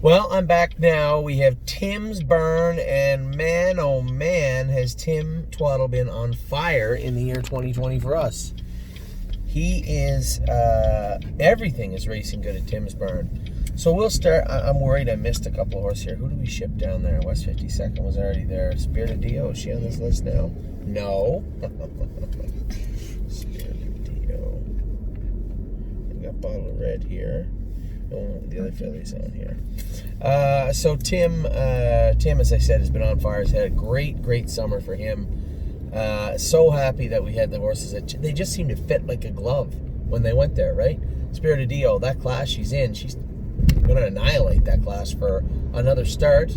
Well, I'm back now. We have Tim's Burn, and man, oh man, has Tim Twaddle been on fire in the year 2020 for us. He is, everything is racing good at Tim's Burn. So we'll start. I'm worried I missed a couple of horses here. Who do we ship down there? West 52nd was already there. Spirit of Dio, is she on this list now? No. Spirit of Dio. We got Bottle of Red here. Oh, the other filly's on here. So Tim, as I said, has been on fire. He's had a great summer for him. So happy that we had the horses. They just seem to fit like a glove when they went there, right? Spirit of Dio, that class she's in, she's going to annihilate that class for another start.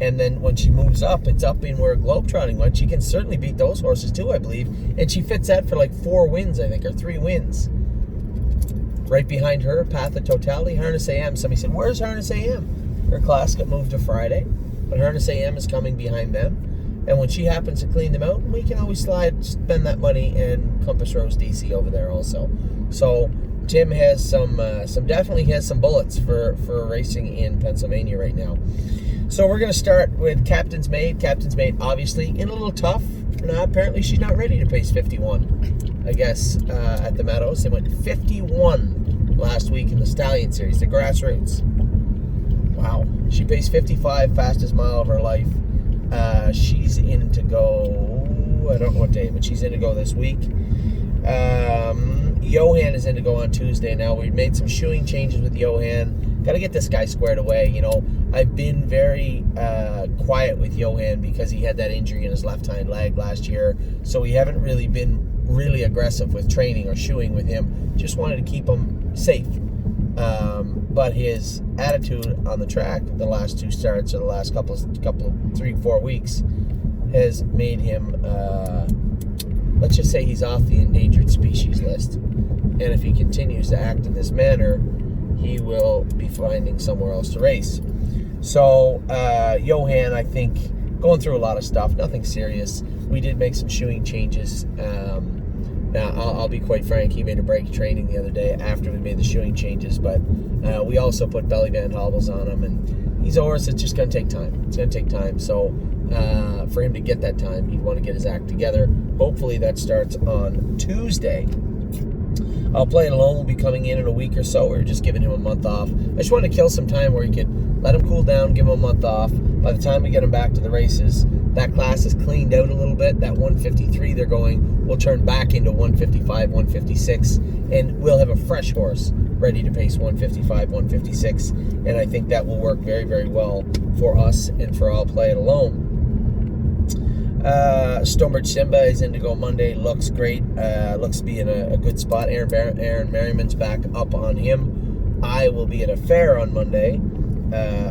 And then when she moves up, it's up in where Globetrotting went. She can certainly beat those horses too, I believe. And she fits that for like 4 wins, I think, or 3 wins. Right behind her, Path of Totality, Harness AM. Somebody said, where's Harness AM? Her class got moved to Friday, but Harness AM is coming behind them. And when she happens to clean them out, we can always spend that money and Compass Rose DC over there also. So Tim has definitely has some bullets for racing in Pennsylvania right now. So we're going to start with Captain's Maid. Captain's Maid, obviously, in a little tough. Apparently she's not ready to pace 51, I guess, at the Meadows. They went 51 last week in the Stallion Series, the Grassroots. Wow. She paced 55, fastest mile of her life. She's in to go, I don't know what day, but she's in to go this week. Johan is in to go on Tuesday. Now, we've made some shoeing changes with Johan. Got to get this guy squared away. You know, I've been very quiet with Johan because he had that injury in his left hind leg last year. So we haven't really been really aggressive with training or shoeing with him. Just wanted to keep him safe. But his attitude on the track, the last 2 starts or the last couple of 3-4 weeks, has made him, let's just say he's off the endangered species list. And if he continues to act in this manner, he will be finding somewhere else to race. So, Johan, I think, going through a lot of stuff, nothing serious. We did make some shoeing changes. Now, I'll be quite frank, he made a break training the other day after we made the shoeing changes, but we also put belly band hobbles on him, and he's a horse that's just going to take time. It's going to take time, so for him to get that time, he'd want to get his act together. Hopefully that starts on Tuesday. I'll Play It Alone will be coming in a week or so. We're just giving him a month off. I just wanted to kill some time where he could let him cool down, give him a month off. By the time we get him back to the races, that class is cleaned out a little bit. That 153 they're going will turn back into 155, 156, and we'll have a fresh horse ready to pace 155, 156. And I think that will work very, very well for us and for I'll Play It Alone. Stonebridge Simba is in to go Monday. Looks great. Looks to be in a good spot. Aaron Merriman's back up on him. I will be at a fair on Monday.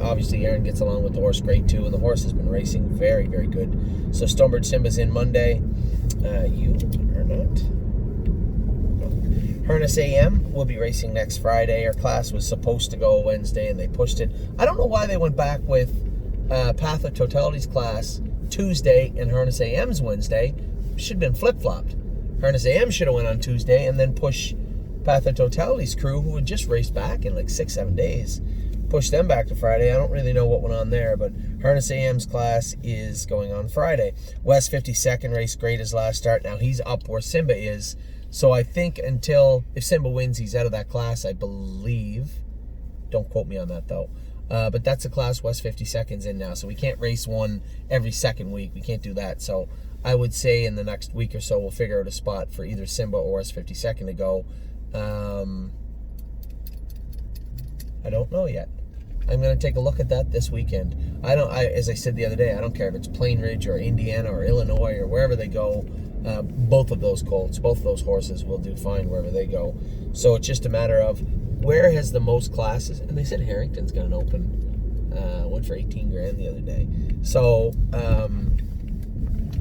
Obviously, Aaron gets along with the horse great too, and the horse has been racing very, very good. So Stonebridge Simba's in Monday. You are not. Harness AM will be racing next Friday. Our class was supposed to go Wednesday, and they pushed it. I don't know why they went back with Path of Totality's class Tuesday and Harness AM's Wednesday. Should have been flip-flopped. Harness AM should have went on Tuesday and then push Path of Totality's crew, who had just raced back in like 6-7 days, push them back to Friday. I don't really know what went on there, but Harness AM's class is going on Friday. West 52nd raced great his last start. Now he's up where Simba is. So I think if Simba wins, he's out of that class, I believe. Don't quote me on that, though. But that's a class West 52nd's in now, so we can't race one every second week. We can't do that. So I would say in the next week or so, we'll figure out a spot for either Simba or West 52nd to go. I don't know yet. I'm going to take a look at that this weekend. As I said the other day, I don't care if it's Plain Ridge or Indiana or Illinois or wherever they go. Both of those colts, both of those horses will do fine wherever they go. So it's just a matter of where has the most classes. And they said Harrington's got an open. Went for 18 grand the other day. So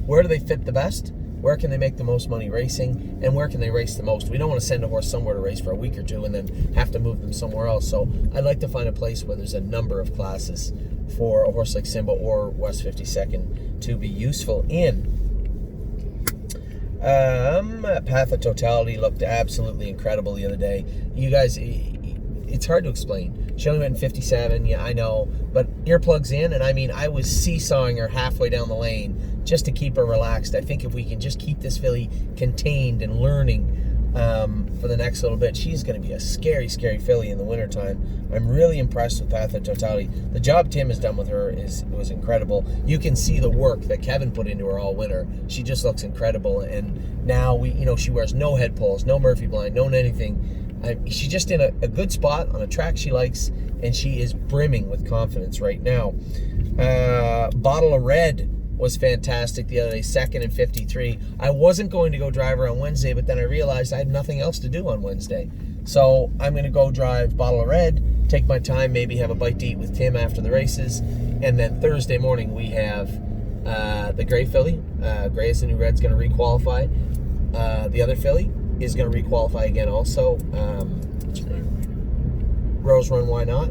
where do they fit the best? Where can they make the most money racing? And where can they race the most? We don't want to send a horse somewhere to race for a week or two and then have to move them somewhere else. So I'd like to find a place where there's a number of classes for a horse like Simba or West 52nd to be useful in. Path of Totality looked absolutely incredible the other day. You guys, it's hard to explain. She only went in 57, yeah, I know, but earplugs in, and I mean, I was seesawing her halfway down the lane just to keep her relaxed. I think if we can just keep this filly contained and learning for the next little bit, she's going to be a scary, scary filly in the wintertime. I'm really impressed with Path of Totality. The job Tim has done with her was incredible. You can see the work that Kevin put into her all winter. She just looks incredible, and now she wears no head pulls, no Murphy blind, no anything. She's just in a good spot on a track she likes, and she is brimming with confidence right now. Bottle of Red was fantastic the other day, second in 53. I wasn't going to go drive her on Wednesday, but then I realized I had nothing else to do on Wednesday. So I'm going to go drive Bottle of Red, take my time, maybe have a bite to eat with Tim after the races, and then Thursday morning we have the Gray filly. Gray is the new Red's going to requalify. The other filly is going to requalify again also. Rose Run, why not?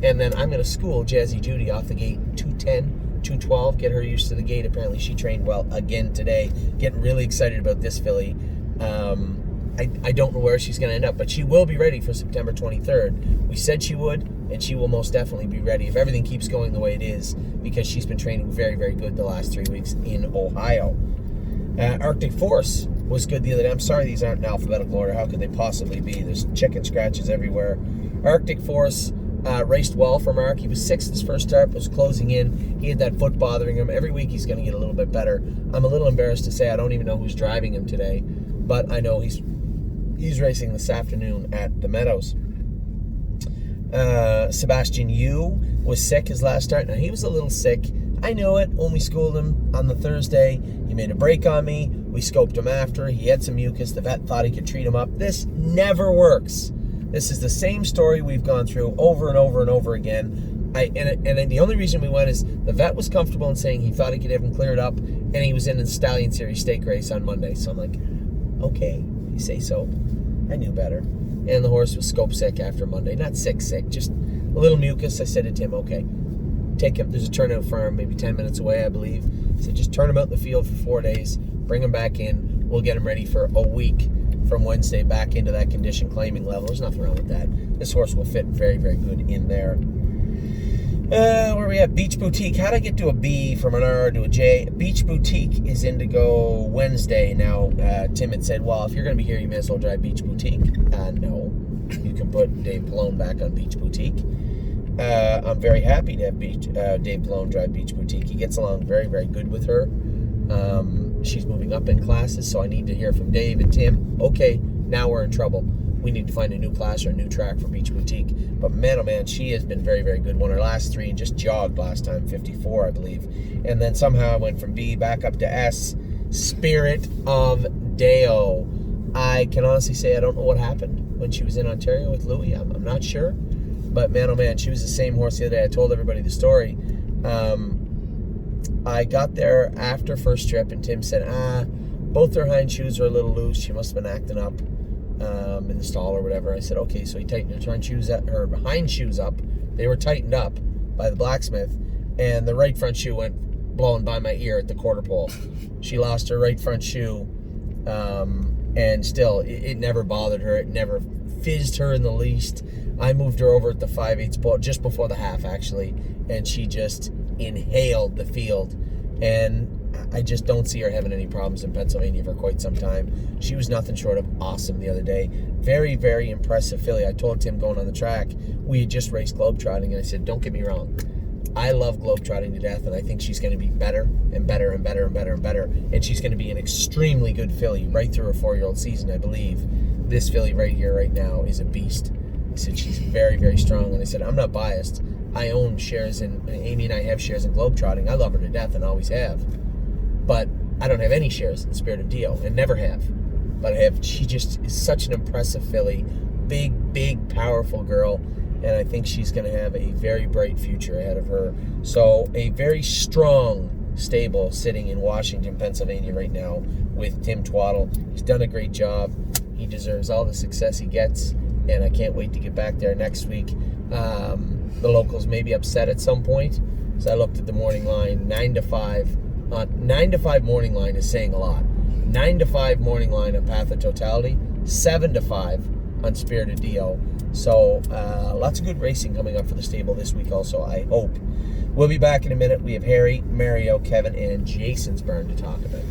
And then I'm going to school Jazzy Judy off the gate 210. 212, get her used to the gate. Apparently she trained well again today. Getting really excited about this filly. I don't know where she's going to end up, but she will be ready for September 23rd. We said she would, and she will most definitely be ready if everything keeps going the way it is, because she's been training very, very good the last 3 weeks in Ohio. Arctic Force was good the other day. I'm sorry these aren't in alphabetical order. How could they possibly be? There's chicken scratches everywhere. Arctic Force raced well for Mark. He was sixth his first start, was closing in. He had that foot bothering him. Every week he's going to get a little bit better. I'm a little embarrassed to say I don't even know who's driving him today, but I know he's racing this afternoon at the Meadows. Sebastian Yu was sick his last start. Now, he was a little sick. I knew it when we schooled him on the Thursday. He made a break on me. We scoped him after. He had some mucus. The vet thought he could treat him up. This never works. This is the same story we've gone through over and over and over again. And the only reason we went is the vet was comfortable in saying he thought he could have him cleared up, and he was in the Stallion Series stake race on Monday. So I'm like, okay, you say so. I knew better. And the horse was scope sick after Monday. Not sick, just a little mucus. I said to Tim, okay, take him. There's a turnout farm maybe 10 minutes away, I believe. I said, just turn him out in the field for 4 days, bring him back in. We'll get him ready for a week from Wednesday back into that condition claiming level. There's nothing wrong with that. This horse will fit very, very good in there. Where we at? Beach Boutique. How'd I get to a B from an R to a J? Beach Boutique is in to go Wednesday. Now, Tim had said, well, if you're going to be here, you may as well drive Beach Boutique. No. You can put Dave Pallone back on Beach Boutique. I'm very happy to have Dave Pallone drive Beach Boutique. He gets along very, very good with her. She's moving up in classes, so I need to hear from Dave and Tim. Okay, now we're in trouble. We need to find a new class or a new track for Beach Boutique. But man, oh man, she has been very, very good. Won her last three and just jogged last time, 54, I believe. And then somehow I went from B back up to S. Spirit of Deo. I can honestly say I don't know what happened when she was in Ontario with Louis. I'm not sure. But man, oh man, she was the same horse the other day. I told everybody the story. I got there after first trip, and Tim said, both her hind shoes are a little loose. She must have been acting up in the stall or whatever. I said, okay, so he tightened her hind shoes up. They were tightened up by the blacksmith, and the right front shoe went blowing by my ear at the quarter pole. She lost her right front shoe, and still, it never bothered her. It never fizzed her in the least. I moved her over at the 5/8 pole, just before the half, actually, and she just inhaled the field, and I just don't see her having any problems in Pennsylvania for quite some time. She was nothing short of awesome the other day. Very, very impressive filly. I told Tim going on the track, we had just raced globetrotting, and I said, don't get me wrong, I love globetrotting to death, and I think she's going to be better and better and better and better and better, and she's going to be an extremely good filly right through her 4-year-old season, I believe. This filly right here, right now, is a beast. I said, she's very, very strong, and I said, I'm not biased. I own shares in, Amy and I have shares in globetrotting. I love her to death and always have. But I don't have any shares in Spirit of Dio and never have. But she just is such an impressive filly. Big, big, powerful girl. And I think she's going to have a very bright future ahead of her. So a very strong stable sitting in Washington, Pennsylvania right now with Tim Twaddle. He's done a great job. He deserves all the success he gets. And I can't wait to get back there next week. The locals may be upset at some point. So I looked at the morning line, 9 to 5. 9 to 5 morning line is saying a lot. 9 to 5 morning line of Path of Totality. 7 to 5 Unspirited Dio. So lots of good racing coming up for the stable this week also, I hope. We'll be back in a minute. We have Harry, Mario, Kevin, and Jason's burn to talk about.